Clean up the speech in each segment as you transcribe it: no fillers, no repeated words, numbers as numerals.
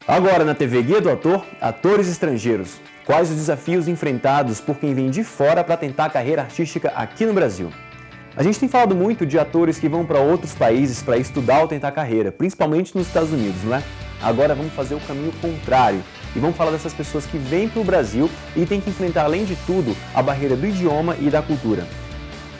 Agora na TV Guia do Ator, atores estrangeiros. Quais os desafios enfrentados por quem vem de fora para tentar a carreira artística aqui no Brasil? A gente tem falado muito de atores que vão para outros países para estudar ou tentar carreira, principalmente nos Estados Unidos, não é? Agora vamos fazer o caminho contrário e vamos falar dessas pessoas que vêm para o Brasil e têm que enfrentar, além de tudo, a barreira do idioma e da cultura.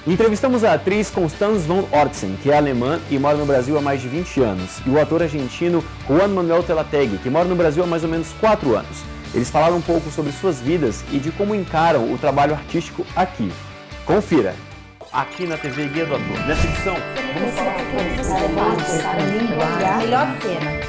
Entrevistamos a atriz Constance von Ortzen, que é alemã e mora no Brasil há mais de 20 anos, e o ator argentino Juan Manuel Telategui, que mora no Brasil há mais ou menos 4 anos. Eles falaram um pouco sobre suas vidas e de como encaram o trabalho artístico aqui. Confira! Aqui na TV Guia do Ator. Nessa edição, vamos falar a melhor cena.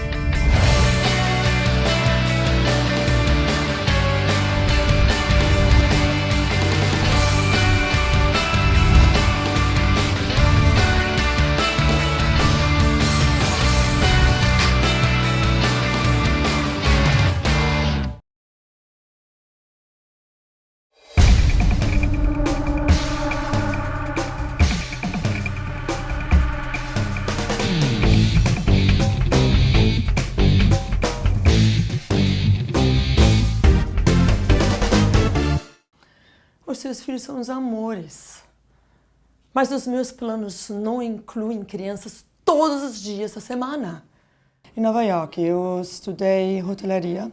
Os seus filhos são os amores. Mas os meus planos não incluem crianças todos os dias da semana. Em Nova York, eu estudei hotelaria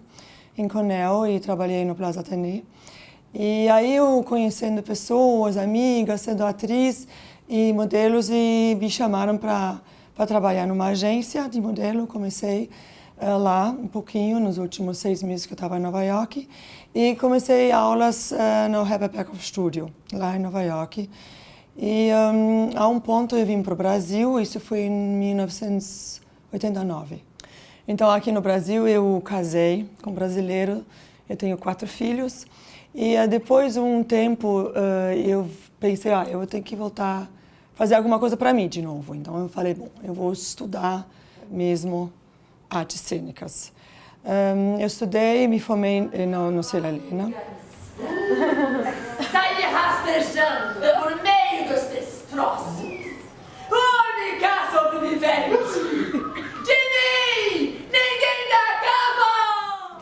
em Cornell e trabalhei no Plaza Athénée. E aí eu conhecendo pessoas, amigas, sendo atriz e modelos, e me chamaram para trabalhar numa agência de modelo. Comecei lá um pouquinho, nos últimos 6 meses que eu estava em Nova York. E comecei aulas no Herbert Berghof Studio, lá em Nova York. E a um ponto eu vim para o Brasil, isso foi em 1989. Então aqui no Brasil eu casei com um brasileiro, eu tenho 4 filhos. E depois de um tempo eu pensei, eu vou ter que voltar, fazer alguma coisa para mim de novo. Então eu falei, bom, eu vou estudar mesmo artes cênicas. Eu estudei e me formei no Cela Helena. Sai rastejando por meio dos destroços. Única sobrevivente! De mim! Ninguém dá cabo!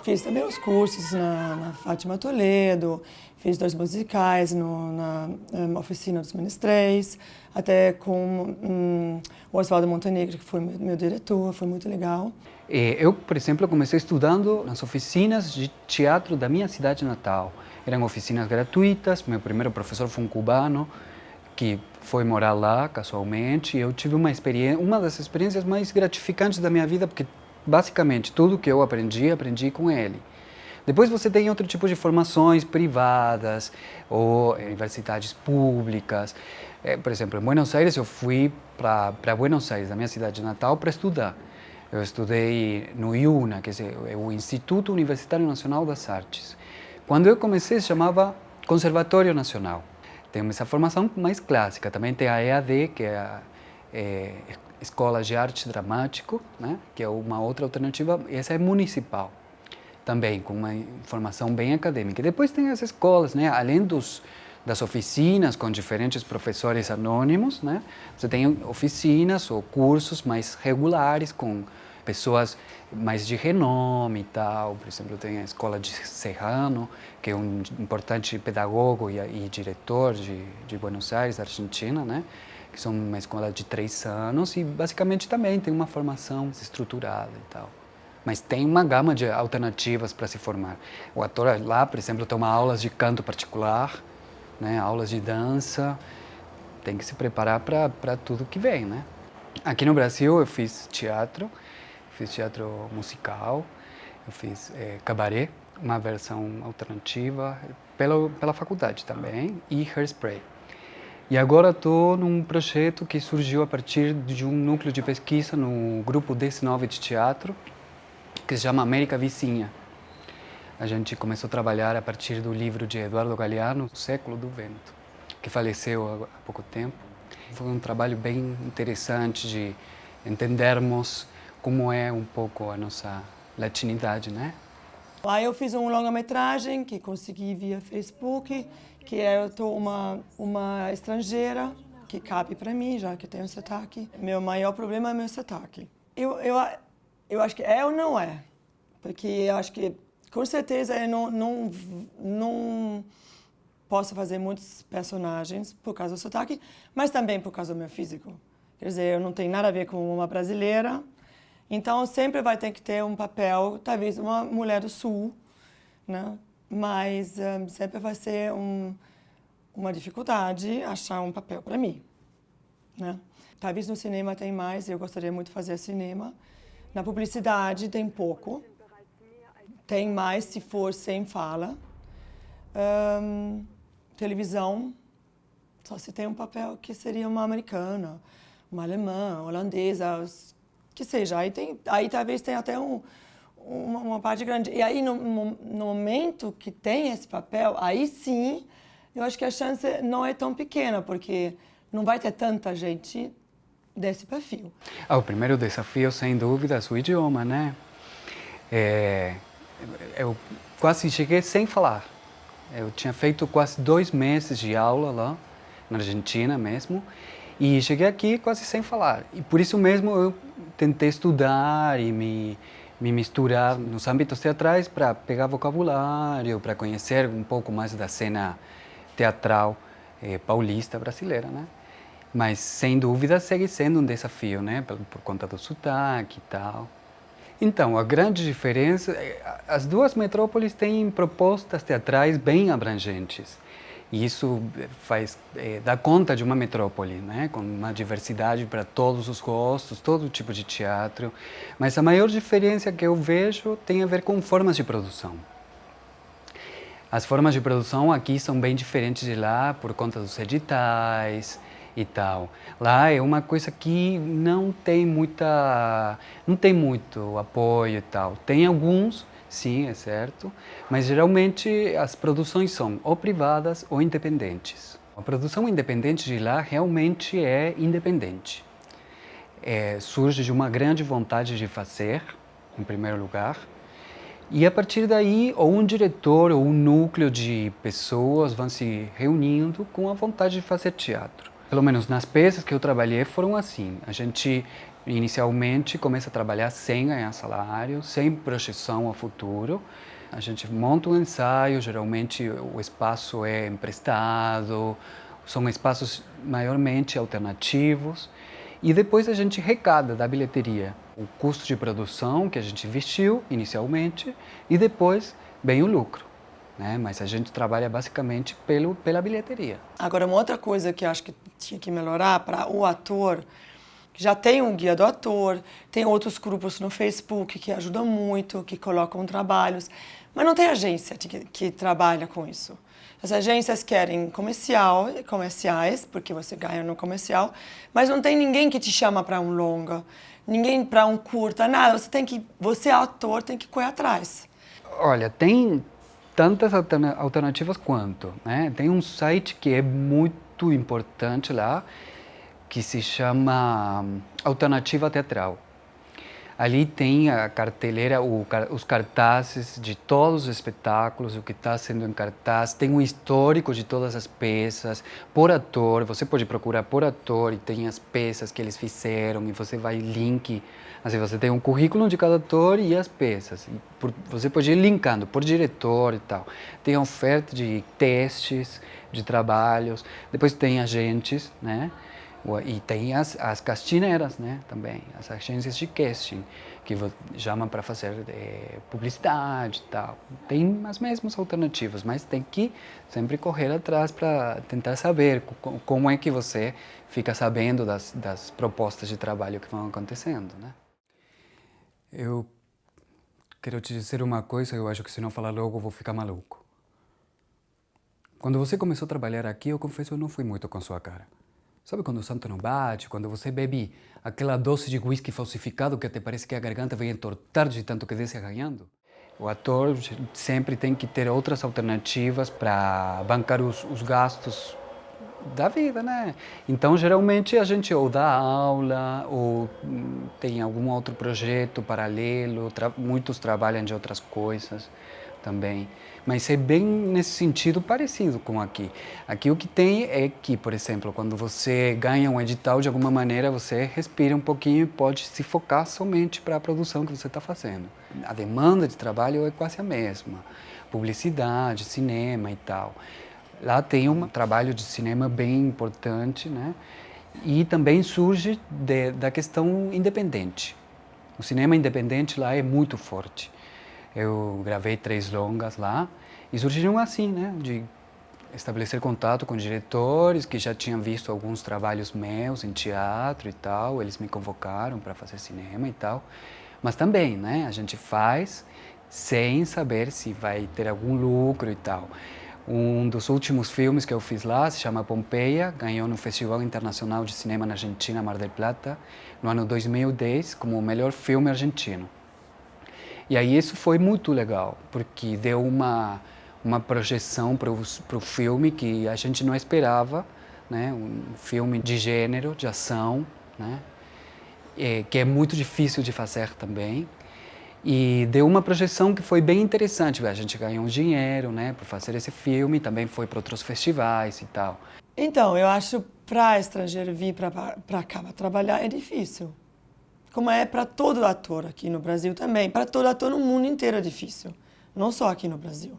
Fiz também os cursos na Fátima Toledo, fiz 2 musicais na Oficina dos Menestréis, até com o Oswaldo Montenegro, que foi meu diretor, foi muito legal. Eu, por exemplo, comecei estudando nas oficinas de teatro da minha cidade natal. Eram oficinas gratuitas, meu primeiro professor foi um cubano que foi morar lá casualmente. Eu tive uma das experiências mais gratificantes da minha vida, porque basicamente tudo que eu aprendi com ele. Depois você tem outro tipo de formações privadas ou universidades públicas. Por exemplo, em Buenos Aires eu fui para Buenos Aires, da minha cidade natal, para estudar. Eu estudei no IUNA, que é o Instituto Universitário Nacional das Artes. Quando eu comecei, se chamava Conservatório Nacional. Tem essa formação mais clássica. Também tem a EAD, que é a Escola de Arte Dramático, né? Que é uma outra alternativa. E essa é municipal, também com uma formação bem acadêmica. E depois tem as escolas, né? Além das oficinas com diferentes professores anônimos, né? Você tem oficinas ou cursos mais regulares com pessoas mais de renome e tal. Por exemplo, tem a Escola de Serrano, que é um importante pedagogo e diretor de Buenos Aires, Argentina, né? Que são uma escola de 3 anos e basicamente também tem uma formação estruturada e tal. Mas tem uma gama de alternativas para se formar. O ator lá, por exemplo, toma aulas de canto particular, né? Aulas de dança. Tem que se preparar para tudo que vem, né? Aqui no Brasil eu fiz teatro musical, eu fiz cabaré, uma versão alternativa pela faculdade também, e Hairspray. E agora estou num projeto que surgiu a partir de um núcleo de pesquisa no grupo 19 de teatro, que se chama América Vizinha. A gente começou a trabalhar a partir do livro de Eduardo Galeano, O Século do Vento, que faleceu há pouco tempo. Foi um trabalho bem interessante de entendermos como é um pouco a nossa latinidade, né? Lá eu fiz um longa-metragem que consegui via Facebook, que eu tô uma estrangeira que cabe para mim, já que tenho sotaque. Meu maior problema é meu sotaque. Eu acho que é ou não é, Porque eu acho que, com certeza, eu não posso fazer muitos personagens por causa do sotaque, mas também por causa do meu físico. Quer dizer, eu não tenho nada a ver com uma brasileira, então sempre vai ter que ter um papel, talvez uma mulher do sul, né? Mas sempre vai ser uma dificuldade achar um papel para mim, né? Talvez no cinema tem mais, eu gostaria muito de fazer cinema. Na publicidade tem pouco, tem mais se for sem fala. Televisão, só se tem um papel que seria uma americana, uma alemã, holandesa, que seja. Aí talvez tenha até uma parte grande. E aí, no momento que tem esse papel, aí sim, eu acho que a chance não é tão pequena, porque não vai ter tanta gente desse perfil. O primeiro desafio, sem dúvida, é o idioma, né? Eu quase cheguei sem falar. Eu tinha feito quase 2 meses de aula lá, na Argentina mesmo, e cheguei aqui quase sem falar. E por isso mesmo eu tentei estudar e me misturar nos âmbitos teatrais para pegar vocabulário, para conhecer um pouco mais da cena teatral paulista brasileira, né? Mas, sem dúvida, segue sendo um desafio, né? Por conta do sotaque e tal. Então, a grande diferença, as duas metrópoles têm propostas teatrais bem abrangentes. E isso dá conta de uma metrópole, né? Com uma diversidade para todos os gostos, todo tipo de teatro. Mas a maior diferença que eu vejo tem a ver com formas de produção. As formas de produção aqui são bem diferentes de lá por conta dos editais e tal. Lá é uma coisa que não tem muito apoio e tal. Tem alguns, sim, é certo, mas geralmente as produções são ou privadas ou independentes. A produção independente de lá realmente é independente. Surge de uma grande vontade de fazer, em primeiro lugar, e a partir daí, ou um diretor ou um núcleo de pessoas vão se reunindo com a vontade de fazer teatro. Pelo menos nas peças que eu trabalhei foram assim. A gente inicialmente começa a trabalhar sem ganhar salário, sem projeção ao futuro. A gente monta um ensaio, geralmente o espaço é emprestado, são espaços maiormente alternativos. E depois a gente arrecada da bilheteria o custo de produção que a gente investiu inicialmente e depois vem o lucro. Né? Mas a gente trabalha basicamente pela bilheteria. Agora, uma outra coisa que eu acho que tinha que melhorar para o ator, que já tem um guia do ator, tem outros grupos no Facebook que ajudam muito, que colocam trabalhos, mas não tem agência que trabalha com isso. As agências querem comerciais, porque você ganha no comercial, mas não tem ninguém que te chama para um longa, ninguém para um curta, nada. Você ator, tem que correr atrás. Olha, tem tantas alternativas quanto, né? Tem um site que é muito importante lá, que se chama Alternativa Teatral. Ali tem a carteleira, os cartazes de todos os espetáculos, o que está sendo em cartaz, tem um histórico de todas as peças, por ator, você pode procurar por ator e tem as peças que eles fizeram e você vai link, assim, você tem um currículo de cada ator e as peças, você pode ir linkando por diretor e tal. Tem a oferta de testes, de trabalhos, depois tem agentes, né? E tem as castineiras, né, também, as agências de casting, que chamam para fazer publicidade e tal. Tem as mesmas alternativas, mas tem que sempre correr atrás para tentar saber como é que você fica sabendo das propostas de trabalho que vão acontecendo, né. Eu quero te dizer uma coisa, eu acho que se não falar logo eu vou ficar maluco. Quando você começou a trabalhar aqui, eu confesso, eu não fui muito com sua cara. Sabe quando o santo não bate, quando você bebe aquela dose de whisky falsificado que até parece que a garganta vai entortar de tanto que desce ganhando? O ator sempre tem que ter outras alternativas para bancar os gastos da vida, né? Então, geralmente, a gente ou dá aula ou tem algum outro projeto paralelo, muitos trabalham de outras coisas. também. Mas é bem nesse sentido parecido com aqui. Aqui o que tem é que, por exemplo, quando você ganha um edital, de alguma maneira você respira um pouquinho e pode se focar somente para a produção que você está fazendo. A demanda de trabalho é quase a mesma. Publicidade, cinema e tal. Lá tem um trabalho de cinema bem importante, né? E também surge da questão independente. O cinema independente lá é muito forte. Eu gravei 3 longas lá e surgiram assim, né, de estabelecer contato com diretores que já tinham visto alguns trabalhos meus em teatro e tal, eles me convocaram para fazer cinema e tal. Mas também, né, a gente faz sem saber se vai ter algum lucro e tal. Um dos últimos filmes que eu fiz lá se chama Pompeia, ganhou no Festival Internacional de Cinema na Argentina, Mar del Plata, no ano 2010, como o melhor filme argentino. E aí isso foi muito legal, porque deu uma projeção para o filme que a gente não esperava, né? Um filme de gênero, de ação, né? Que é muito difícil de fazer também. E deu uma projeção que foi bem interessante. A gente ganhou um dinheiro, né, por fazer esse filme, também foi para outros festivais e tal. Então, eu acho para estrangeiro vir para cá trabalhar é difícil. Como é para todo ator aqui no Brasil também. Para todo ator no mundo inteiro é difícil. Não só aqui no Brasil.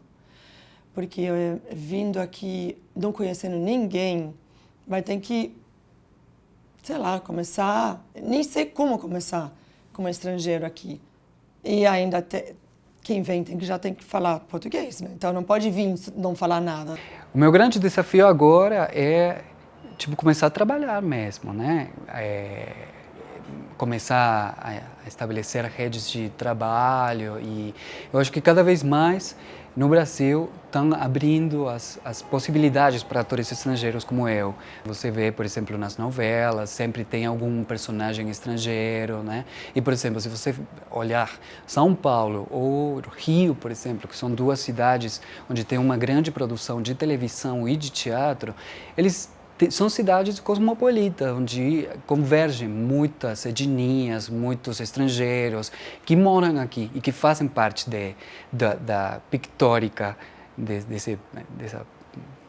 Porque vindo aqui, não conhecendo ninguém, vai ter que, sei lá, começar... Nem sei como começar como estrangeiro aqui. E ainda quem vem já tem que falar português, né? Então não pode vir não falar nada. O meu grande desafio agora é começar a trabalhar mesmo, né? Começar a estabelecer redes de trabalho e eu acho que cada vez mais no Brasil estão abrindo as possibilidades para atores estrangeiros como eu. Você vê, por exemplo, nas novelas, sempre tem algum personagem estrangeiro, né? E, por exemplo, se você olhar São Paulo ou Rio, por exemplo, que são 2 cidades onde tem uma grande produção de televisão e de teatro, são cidades cosmopolitas, onde convergem muitas etnias, muitos estrangeiros que moram aqui e que fazem parte da pictórica, dessa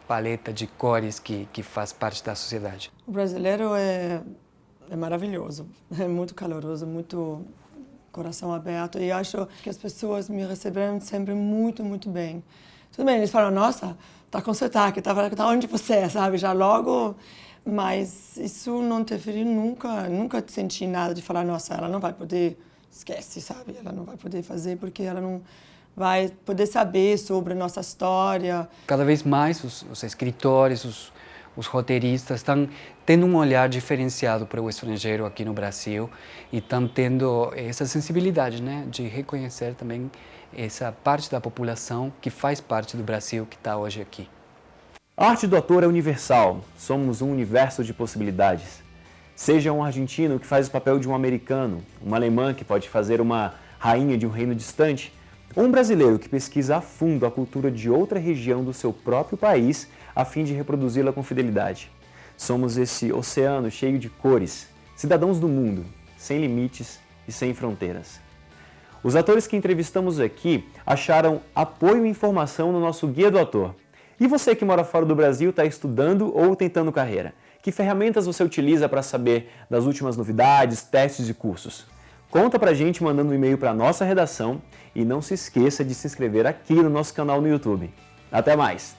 paleta de cores que faz parte da sociedade. O brasileiro é maravilhoso, é muito caloroso, muito coração aberto e acho que as pessoas me receberam sempre muito, muito bem. Tudo bem, eles falam, nossa, tá com sotaque, tá onde você é, sabe? Já logo, mas isso não interferiu nunca senti nada de falar, nossa, ela não vai poder, esquece, sabe? Ela não vai poder fazer porque ela não vai poder saber sobre a nossa história. Cada vez mais os escritores, os roteiristas estão tendo um olhar diferenciado para o estrangeiro aqui no Brasil e estão tendo essa sensibilidade, né, de reconhecer também essa parte da população que faz parte do Brasil que está hoje aqui. A arte do ator é universal, somos um universo de possibilidades. Seja um argentino que faz o papel de um americano, uma alemã que pode fazer uma rainha de um reino distante, ou um brasileiro que pesquisa a fundo a cultura de outra região do seu próprio país a fim de reproduzi-la com fidelidade. Somos esse oceano cheio de cores, cidadãos do mundo, sem limites e sem fronteiras. Os atores que entrevistamos aqui acharam apoio e informação no nosso Guia do Ator. E você que mora fora do Brasil, está estudando ou tentando carreira? Que ferramentas você utiliza para saber das últimas novidades, testes e cursos? Conta pra gente mandando um e-mail para a nossa redação e não se esqueça de se inscrever aqui no nosso canal no YouTube. Até mais!